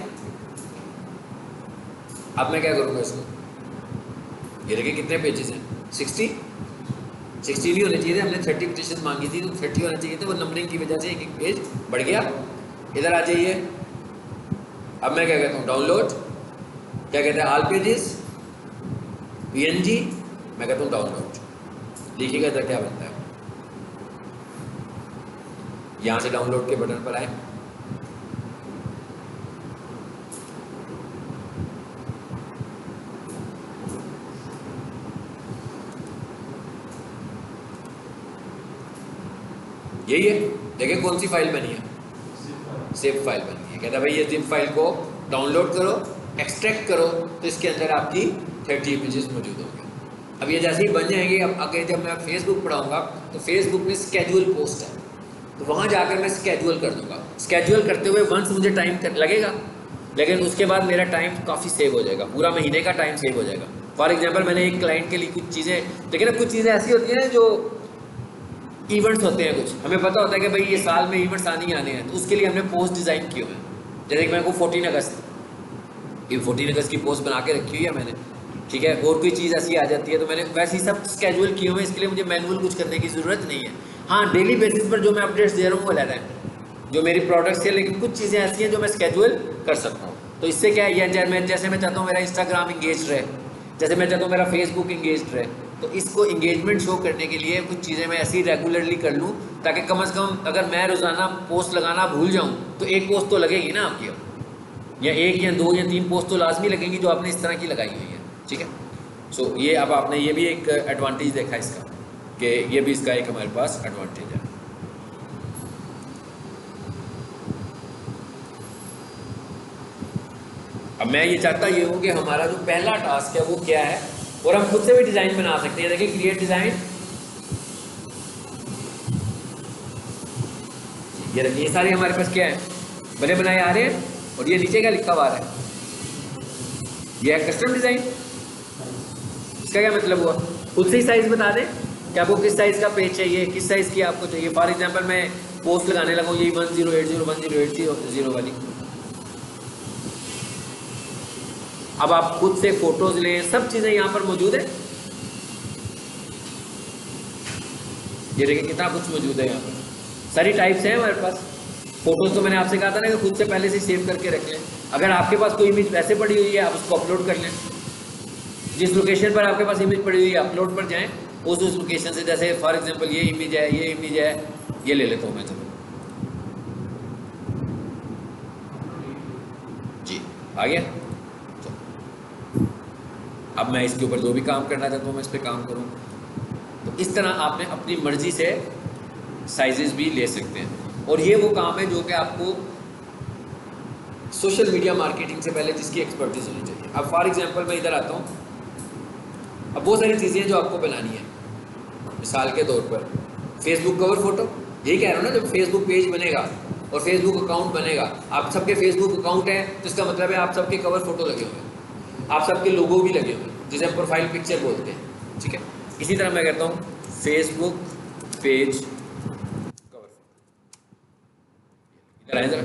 अब मैं क्या करूँगा इसको, ये देखिए कितने पेजेस हैं, 60 नहीं होने चाहिए थे, हमने 30 कोटेशंस मांगी थी तो 30 होना चाहिए थे, वो नंबरिंग की वजह से एक एक पेज बढ़ गया। इधर आ जाइए। अब मैं क्या कहता हूँ, डाउनलोड, क्या कहते हैं, ऑल पेजेस PNG, मैं कहता हूँ डाउनलोड। लिखिएगा इधर क्या बनता है, यहाँ से डाउनलोड के बटन पर आए, यही है। देखिए कौन सी फाइल बनी है, जिप फाइल बनी है। कहता है भाई ये जिप फाइल को डाउनलोड करो, एक्सट्रैक्ट करो, तो इसके अंदर आपकी 30 इमेजेस मौजूद होंगे। अब ये जैसे ही बन जाएंगे, अब आगे जब मैं फेसबुक पढ़ाऊँगा तो फेसबुक में स्केड्यूल पोस्ट है, तो वहाँ जाकर मैं स्केड्यूल कर दूँगा। स्केड्यूल करते हुए वंस मुझे टाइम लगेगा, लेकिन उसके बाद मेरा टाइम काफ़ी सेव हो जाएगा, पूरा महीने का टाइम सेव हो जाएगा। फॉर एग्जाम्पल मैंने एक क्लाइंट के लिए कुछ चीज़ें, लेकिन अब कुछ चीज़ें ऐसी होती हैं जो इवेंट्स होते हैं, कुछ हमें पता होता है कि भाई ये साल में इवेंट्स आने ही आने हैं, तो उसके लिए हमने पोस्ट डिज़ाइन किए हुए हैं। जैसे कि मेरे को 14 अगस्त, ये 14 अगस्त की पोस्ट बना के रखी हुई है मैंने, ठीक है। और कोई चीज़ ऐसी आ जाती है तो मैंने वैसे ही सब स्केड्यूल किए हुए हैं, इसके लिए मुझे मैनुअल कुछ करने की ज़रूरत नहीं है। हाँ, डेली बेसिस पर जो मैं अपडेट्स दे रहा हूँ वो अलग है, जो मेरी प्रोडक्ट्स है, लेकिन कुछ चीज़ें ऐसी हैं जो मैं स्केड्यूल कर सकता हूँ। तो इससे क्या है, जैसे मैं चाहता हूँ मेरा इंस्टाग्राम इंगेज रहे, जैसे मैं चाहता हूँ मेरा फेसबुक इंगेज रहे, तो इसको इंगेजमेंट शो करने के लिए कुछ चीज़ें मैं ऐसी रेगुलरली कर लूँ, ताकि कम से कम अगर मैं रोज़ाना पोस्ट लगाना भूल जाऊँ तो एक पोस्ट तो लगेगी ना आपकी, या एक या दो या 3 पोस्ट तो लाजमी लगेंगी जो आपने इस तरह की लगाई हुई है, ठीक है। सो ये अब आपने ये भी एक एडवांटेज देखा इसका, कि ये भी इसका एक हमारे पास एडवांटेज है। अब मैं ये चाहता ये हूँ कि हमारा जो पहला टास्क है वो क्या है, और हम खुद से भी डिज़ाइन बना सकते हैं। देखिए क्रिएट डिज़ाइन, ये देखिए ये सारे हमारे पास क्या है, बने बनाए आ रहे हैं, और ये नीचे का लिखा हुआ आ रहा है, ये है कस्टम डिज़ाइन। इसका क्या मतलब हुआ, खुद से ही साइज़ बता दें कि आपको किस साइज़ का पेज चाहिए, किस साइज़ की आपको चाहिए। फॉर एग्जांपल मैं पोस्ट लगाने लगा हूँ यही 1080 वाली। अब आप खुद से फोटोज लें, सब चीज़ें यहाँ पर मौजूद है। ये देखिए कितना कुछ मौजूद है यहाँ पर, सारी टाइप्स हैं हमारे पास। फोटोज तो मैंने आपसे कहा था ना कि खुद से पहले से सेव करके रख लें। अगर आपके पास कोई इमेज वैसे पड़ी हुई है आप उसको अपलोड कर लें, जिस लोकेशन पर आपके पास इमेज पड़ी हुई है अपलोड पर जाएं, उस लोकेशन से, जैसे फॉर एग्जांपल ये इमेज है, ये ले लेता हूँ मैं, चलो जी आ गया। अब मैं इसके ऊपर जो भी काम करना चाहता हूँ मैं इस पर काम करूँ। तो इस तरह आपने अपनी मर्जी से साइजेस भी ले सकते हैं, और ये वो काम है जो कि आपको सोशल मीडिया मार्केटिंग से पहले जिसकी एक्सपर्टीज होनी चाहिए। अब फॉर एग्जांपल मैं इधर आता हूँ, अब बहुत सारी चीज़ें जो आपको बनानी है। मिसाल के तौर पर फेसबुक कवर फोटो, यही कह रहा हूँ ना, जब फेसबुक पेज बनेगा और फेसबुक अकाउंट बनेगा, आप सबके फेसबुक अकाउंट है तो इसका मतलब है आप सबके कवर फोटो लगे हुए हैं, आप सबके लोगो भी लगे हुए हैं, जिसे हम प्रोफाइल पिक्चर बोलते हैं, ठीक है। इसी तरह मैं कहता हूँ फेसबुक पेज कवर, इधर आए जरा,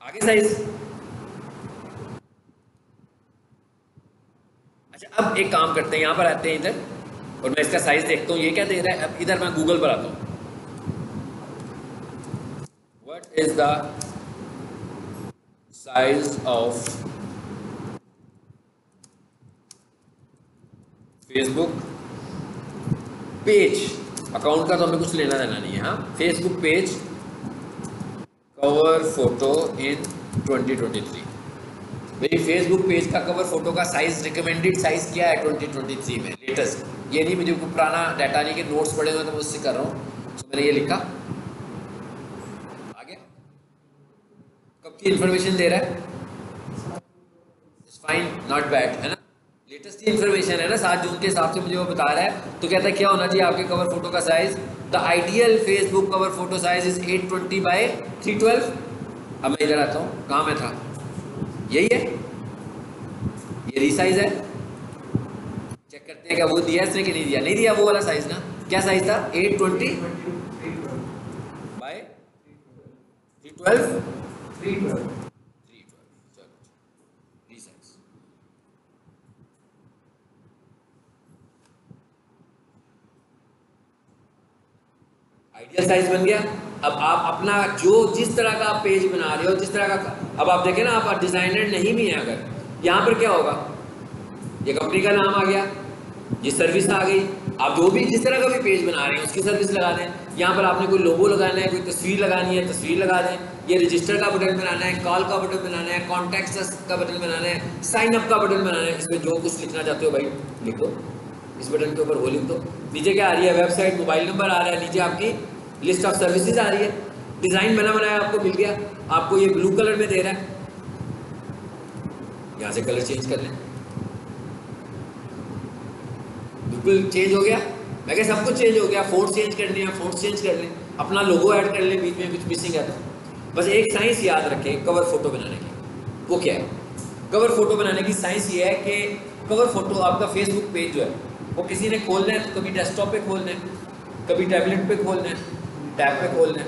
आगे साइज। अच्छा अब एक काम करते हैं, यहाँ पर आते हैं इधर, और मैं इसका साइज देखता हूँ ये क्या दे रहा है। अब इधर मैं गूगल पर आता हूँ, what is the size of Facebook page, account का तो हमें कुछ लेना देना नहीं है, हाँ, फेसबुक पेज कवर फोटो इन 2023। भाई फेसबुक पेज का कवर फोटो का साइज, रिकमेंडेड साइज क्या है 2023 में लेटेस्ट। ये नहीं मुझे कोई पुराना डाटा नहीं कि नोट्स पड़े हुए तो मैं उससे कर रहा हूँ, तो मैंने ये लिखा, आ गया। कब की इंफॉर्मेशन दे रहा है, इट्स फाइन नॉट बैड, है ना, लेटेस्ट की इंफॉर्मेशन है ना, 7 जून के हिसाब से मुझे वो बता रहा है। तो कहता है क्या होना चाहिए आपके कवर फोटो का size, the ideal Facebook cover photo size is 820 by 312। अब मैं इधर आता हूँ, कहाँ में था, यही है, ये रीसाइज है। चेक करते हैं क्या वो दिया इसने कि नहीं दिया, नहीं दिया वो वाला साइज ना, क्या साइज था 820 बाय 312, चलो रीसाइज। आइडियल साइज बन गया। अब आप अपना जो जिस तरह का आप पेज बना रहे हो, जिस तरह का, अब आप देखें ना, आप डिजाइनर नहीं भी हैं अगर, यहाँ पर क्या होगा, ये कंपनी का नाम आ गया, ये सर्विस आ गई, आप जो भी जिस तरह का भी पेज बना रहे हैं उसकी सर्विस लगा दें। यहाँ पर आपने कोई लोगो लगाना है, कोई तस्वीर लगानी है, तस्वीर लगा दें। ये रजिस्टर का बटन बनाना है, कॉल का बटन बनाना है, कॉन्टैक्ट्स का बटन बनाना है, साइन अप का बटन बनाना है, इसमें जो कुछ लिखना चाहते हो भाई लिख दो, इस बटन के ऊपर वो लिख दो। नीचे क्या आ रही है, वेबसाइट, मोबाइल नंबर आ रहा है, नीचे आपकी लिस्ट ऑफ सर्विसेज आ रही है, डिज़ाइन बना बनाया आपको मिल गया। आपको ये ब्लू कलर में दे रहा है, यहाँ से कलर चेंज कर लें, बिल्कुल चेंज हो गया। मैं क्या सब कुछ चेंज हो गया, फोर्ट चेंज करनी है फोर्ट चेंज कर लें, अपना लोगो ऐड कर लें, बीच में कुछ मिसिंग है तो। बस एक साइंस याद रखें कवर फोटो बनाने की, वो क्या है, कवर फोटो बनाने की साइंस ये है कि कवर फोटो आपका फेसबुक पेज जो है वो किसी ने खोलना है तो कभी डेस्कटॉप पे खोलना है, कभी टैबलेट पे खोलना है, टैब पे खोलना है,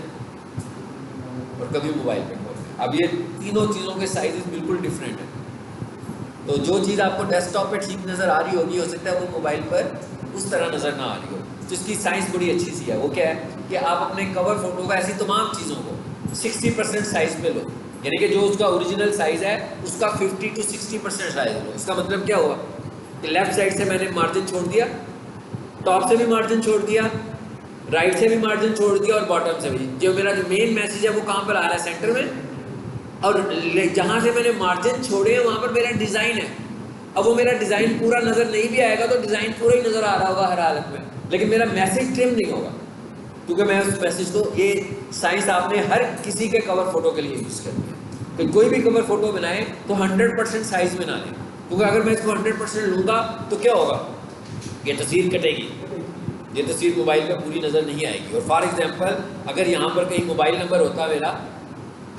और कभी मोबाइल पे खोलना है। अब ये तीनों चीज़ों के साइजेस बिल्कुल डिफरेंट है। तो जो चीज़ आपको डेस्कटॉप पे ठीक नज़र आ रही होगी, हो सकता है वो मोबाइल पर उस तरह नज़र ना आ रही हो। तो इसकी साइंस बड़ी अच्छी सी है। वो क्या है कि आप अपने कवर फोटो का ऐसी तमाम चीज़ों को 60% साइज़ पे लो, यानी कि जो उसका ओरिजिनल साइज़ है उसका 50 to 60% साइज़ लो। इसका मतलब क्या हुआ कि लेफ्ट साइड से मैंने मार्जिन छोड़ दिया, टॉप से भी मार्जिन छोड़ दिया, राइट से भी मार्जिन छोड़ दिया, और बॉटम से भी। जो मेरा जो मेन मैसेज है वो कहाँ पर आ रहा है, सेंटर में, और जहाँ से मैंने मार्जिन छोड़े हैं वहाँ पर मेरा डिज़ाइन है। अब वो मेरा डिज़ाइन पूरा नज़र नहीं भी आएगा तो डिज़ाइन पूरा ही नज़र आ रहा होगा हर हालत में, लेकिन मेरा मैसेज ट्रिम नहीं होगा, क्योंकि मैं उस मैसेज को, ये साइंस आपने हर किसी के कवर फोटो के लिए यूज़ करनी है। कि कोई भी कवर फोटो बनाए तो 100% साइज में ना लें, क्योंकि अगर मैं इसको 100% लूँगा तो क्या होगा, ये तस्वीर कटेगी, ये तस्वीर मोबाइल पे पूरी नज़र नहीं आएगी। और फॉर एग्जांपल अगर यहाँ पर कहीं मोबाइल नंबर होता मेरा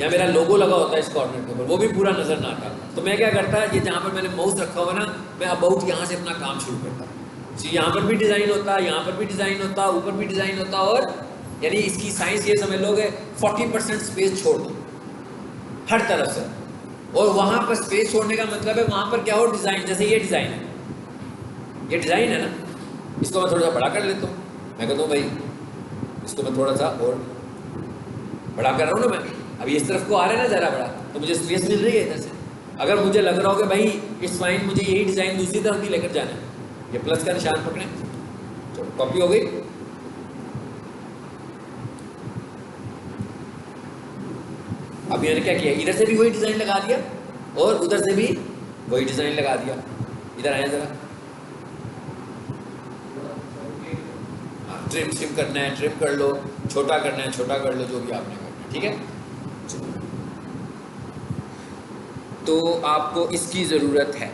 या मेरा लोगो लगा होता है इस कॉर्नर के ऊपर, वो भी पूरा नज़र ना आता, तो मैं क्या करता, ये जहाँ पर मैंने माउस रखा हुआ ना, मैं अबाउट यहाँ से अपना काम शुरू करता। यहाँ पर भी डिज़ाइन होता, यहाँ पर भी डिज़ाइन होता, ऊपर भी डिज़ाइन होता, और यानी इसकी साइंस ये समझ लोगे 40% स्पेस छोड़ दो हर तरफ से। और वहाँ पर स्पेस छोड़ने का मतलब है वहाँ पर क्या हो, डिज़ाइन, जैसे ये डिज़ाइन है, ये डिज़ाइन है ना, इसको मैं थोड़ा सा बड़ा कर लेता हूँ। मैं कहता हूँ भाई इसको मैं थोड़ा सा और बड़ा कर रहा हूँ ना, मैं अभी इस तरफ को आ रहा है ना ज़रा बड़ा, तो मुझे स्पेस मिल रही है इधर से। अगर मुझे लग रहा हो कि भाई इट्स फाइन, मुझे यही डिज़ाइन दूसरी तरफ भी लेकर जाना है, ये प्लस का निशान पकड़ें, चलो कॉपी हो गई। अब मैंने क्या किया, इधर से भी वही डिज़ाइन लगा दिया और उधर से भी वही डिज़ाइन लगा दिया। इधर आया ज़रा, ट्रिम शिम करना है ट्रिम कर लो, छोटा करना है छोटा कर लो, जो भी आपने करना है, ठीक है। तो आपको इसकी ज़रूरत है।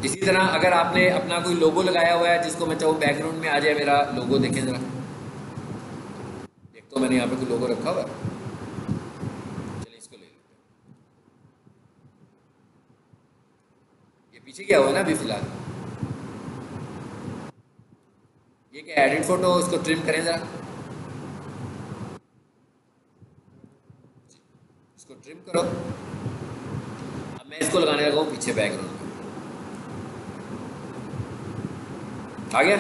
इसी तरह अगर आपने अपना कोई लोगो लगाया हुआ है जिसको मैं चाहूँ बैकग्राउंड में आ जाए मेरा लोगो, देखें ज़रा, एक तो मैंने यहाँ पे कोई लोगो रखा हुआ है, चलिए इसको ले लेते हैं। ये पीछे क्या हुआ ना अभी फिलहाल, ये क्या एडिट फोटो, इसको ट्रिम करें ज़रा, इसको ट्रिम करो। अब मैं इसको लगाने लगा हूँ पीछे बैकग्राउंड में, आ गया,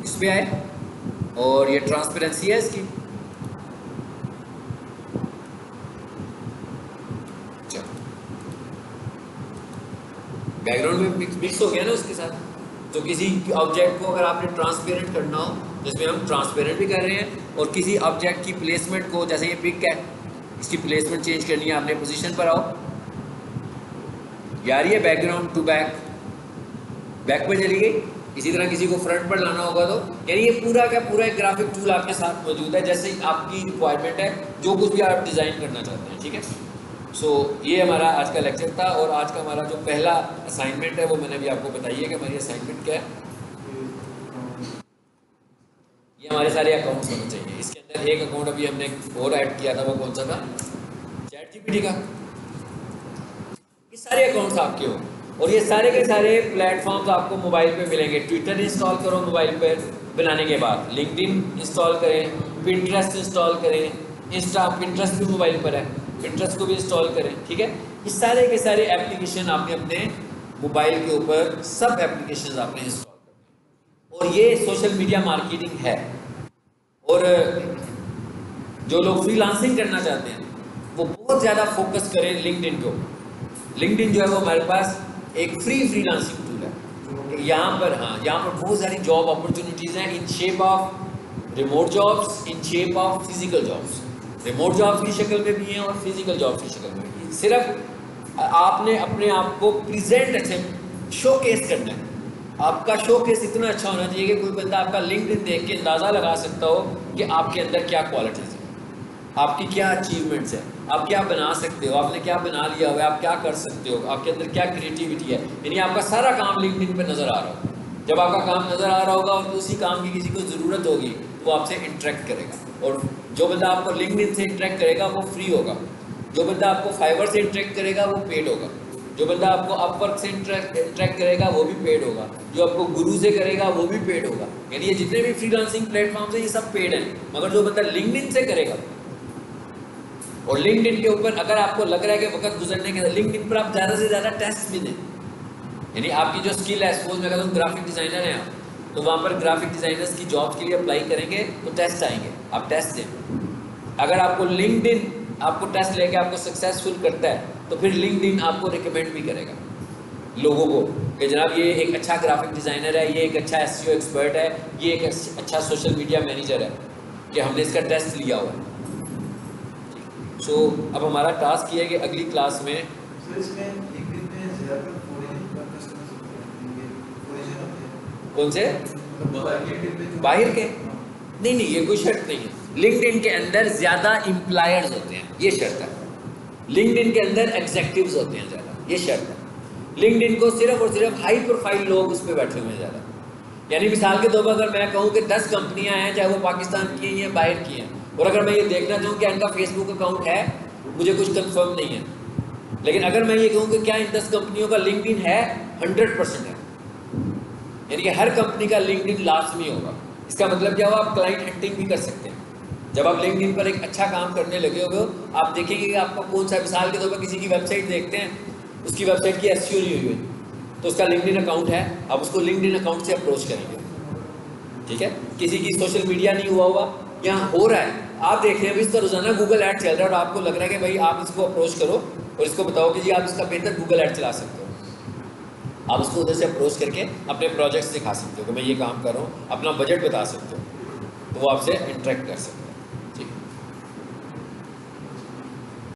इस पे आए और ये ट्रांसपेरेंसी है इसकी, चलो बैकग्राउंड में मिक्स हो गया ना उसके साथ। तो किसी ऑब्जेक्ट को अगर आपने ट्रांसपेरेंट करना हो, जिसमें हम ट्रांसपेरेंट भी कर रहे हैं, और किसी ऑब्जेक्ट की प्लेसमेंट को, जैसे ये पिक है, इसकी प्लेसमेंट चेंज करनी है आपने, पोजीशन पर आओ यार, ये बैकग्राउंड टू बैक, बैक पर चली गई। इसी तरह किसी को फ्रंट पर लाना होगा तो यानी ये पूरा का पूरा एक ग्राफिक टूल आपके साथ मौजूद है, जैसे आपकी रिक्वायरमेंट है, जो कुछ भी आप डिज़ाइन करना चाहते हैं, ठीक है। सो ये हमारा आज का लेक्चर था, और आज का हमारा जो पहला असाइनमेंट है वो मैंने भी आपको बताई है कि हमारी असाइनमेंट क्या है। ये हमारे सारे अकाउंट्स होने चाहिए। इसके अंदर एक अकाउंट अभी हमने और ऐड किया था, वो कौन सा था, ChatGPT का। ये सारे अकाउंट्स आपके हो, और ये सारे के सारे प्लेटफॉर्म्स आपको मोबाइल पे मिलेंगे। ट्विटर इंस्टॉल करो मोबाइल पर बनाने के बाद, लिंक्डइन इंस्टॉल करें, पिंटरेस्ट इंस्टॉल करें, पिंटरेस्ट भी मोबाइल पर है, पिंटरेस्ट को भी इंस्टॉल करें, ठीक है। इस सारे के सारे एप्लीकेशन आपने अपने मोबाइल के ऊपर, सब एप्लीकेशन आपने इंस्टॉल करने, और ये सोशल मीडिया मार्केटिंग है। और जो लोग फ्रीलांसिंग करना चाहते हैं वो बहुत ज़्यादा फोकस करें लिंक्डइन के ऊपर। लिंक्डइन जो है वो हमारे पास एक फ्रीलांसिंग टूल है। यहाँ पर, हाँ, यहाँ पर बहुत सारी जॉब अपॉर्चुनिटीज़ हैं, in shape of remote jobs, in shape of physical jobs. Remote jobs की शक्ल में भी हैं और फिजिकल जॉब्स की शक्ल में भी हैं। सिर्फ आपने अपने आप को प्रेजेंट अच्छे शोकेस करना है। आपका शोकेस इतना अच्छा होना चाहिए कि कोई बंदा आपका लिंक्डइन देख के अंदाज़ा लगा सकता हो कि आपके अंदर क्या क्वालिटीज़ हैं, आपकी क्या अचीवमेंट्स हैं, आप क्या बना सकते हो, आपने क्या बना लिया हुआ है, आप क्या कर सकते हो, आपके अंदर क्या क्रिएटिविटी है। यानी आपका सारा काम लिंक्डइन पे नज़र आ रहा हो। जब आपका काम नज़र आ रहा होगा और उसी काम की किसी को ज़रूरत होगी तो आपसे इंटरेक्ट करेगा, और जो बंदा आपको लिंक्डइन से इंटरेक्ट करेगा वो फ्री होगा, जो बंदा आपको फाइवर से इंटरेक्ट करेगा वो पेड होगा, जो बंदा आपको अपवर्क से इंटरेक्ट करेगा वो भी पेड होगा, जो आपको गुरु से करेगा वो भी पेड होगा। यानी ये जितने भी फ्रीलांसिंग प्लेटफॉर्म्स हैं ये सब पेड हैं, मगर जो बंदा लिंक्डइन से करेगा, और लिंक्डइन के ऊपर अगर आपको लग रहा है कि वक्त गुजरने के, लिंक्डइन पर आप ज़्यादा से ज़्यादा टेस्ट भी दें। यानी आपकी जो स्किल है, सपोज मैं कहता हूँ ग्राफिक डिज़ाइनर हैं आप, तो वहाँ पर ग्राफिक डिज़ाइनर्स की जॉब्स के लिए अप्लाई करेंगे तो टेस्ट आएंगे, आप टेस्ट दें। अगर आपको लिंक्डइन आपको टेस्ट लेके आपको सक्सेसफुल करता है तो फिर लिंक्डइन आपको रिकमेंड भी करेगा लोगों को कि जनाब ये एक अच्छा ग्राफिक डिज़ाइनर है, ये एक अच्छा SEO एक्सपर्ट है, ये एक अच्छा सोशल मीडिया मैनेजर है, कि हमने इसका टेस्ट लिया हुआ है। सो अब हमारा टास्क ये है कि अगली क्लास में कौन से बाहर के, नहीं, ये कोई शर्त नहीं है। लिंक्डइन के अंदर ज़्यादा एम्प्लॉयर्स होते हैं, ये शर्त है। लिंक्डइन के अंदर एग्जेक्टिव्स होते हैं ज़्यादा, ये शर्त है। लिंक्डइन को सिर्फ और सिर्फ हाई प्रोफाइल लोग उस पर बैठे हुए हैं ज़्यादा। यानी मिसाल के तौर पर अगर मैं कहूँ कि 10 कंपनियां हैं, चाहे वो पाकिस्तान की हैं या बाहर की हैं, और अगर मैं ये देखना चाहूँ कि इनका फेसबुक अकाउंट है, मुझे कुछ कंफर्म नहीं है। लेकिन अगर मैं ये कहूँ कि क्या इन 10 कंपनियों का लिंक्डइन है, 100% है। यानी कि हर कंपनी का लिंक्डइन लाजमी होगा। इसका मतलब क्या हुआ, आप क्लाइंट हंटिंग भी कर सकते हैं। जब आप लिंक्डइन पर एक अच्छा काम करने लगे हो, आप देखेंगे कि आपका कौन सा, मिसाल के तौर पर किसी की वेबसाइट देखते हैं, उसकी वेबसाइट की एसईओ नहीं हुई है, तो उसका लिंक्डइन अकाउंट है, आप उसको लिंक्डइन अकाउंट से अप्रोच करेंगे। ठीक है, किसी की सोशल मीडिया नहीं हुआ, यहाँ हो रहा है, आप देख रहे हैं अभी इसका रोजाना गूगल ऐड चल रहा है, और आपको लग रहा है कि भाई आप इसको अप्रोच करो और इसको बताओ कि जी आप इसका बेहतर गूगल ऐड चला सकते हो। आप उसको उधर से अप्रोच करके अपने प्रोजेक्ट्स दिखा सकते हो कि मैं ये काम कर रहा हूँ, अपना बजट बता सकते हो, तो वो आपसे इंटरेक्ट कर सकते हो।